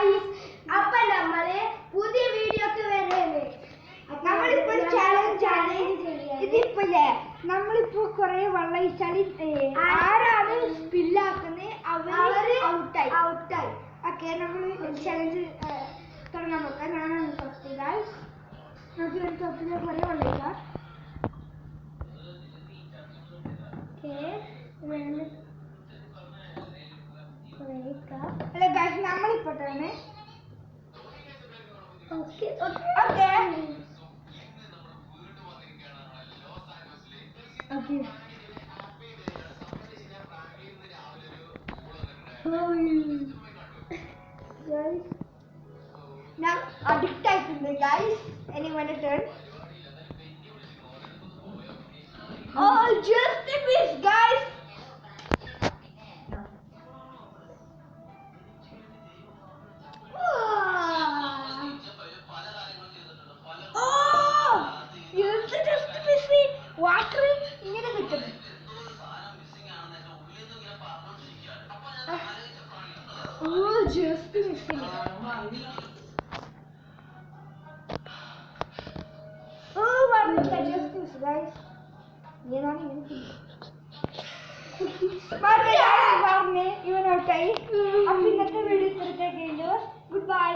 Guys, അപ്പൊ നമ്മള് പുതിയ വീഡിയോക്ക് വരുന്നത്. നമ്മളിപ്പോ ചാലഞ്ച് ആണ് ഇതിപ്പോലെ. നമ്മളിപ്പോ കൊറേ വെള്ളം ഒഴിച്ചാല് ആരാണ് സ്പില്ലാക്കുന്നത് അവര് ഔട്ടായി. ഓക്കെ, നമ്മള് ചാലഞ്ച് തുടങ്ങാൻ നോക്കാം. ഞാനാണ് ഫസ്റ്റ്. ഗൈസ്, നമുക്ക് ഒരു ടോപ്പില് കൊറേ വെള്ളം ഒഴിക്കാം. അല്ല ഗൈസ്, നമ്മളിപ്പോട്ടാണ്. ഓക്കെ ഞാൻ അഡിക്റ്റ് ആയിട്ടുണ്ട് ഗൈസ്. എനിവന്റെ turn. Oh, just a miss, guys. Oh, just a miss. Water ഇങ്ങനെ കിട്ടും. Oh, just a miss. Oh, just a miss, guys. ഇവനോട്ടായി. അപ്പൊ ഇന്നത്തെ വീഡിയോ ഇത്രയൊക്കെ. Good bye.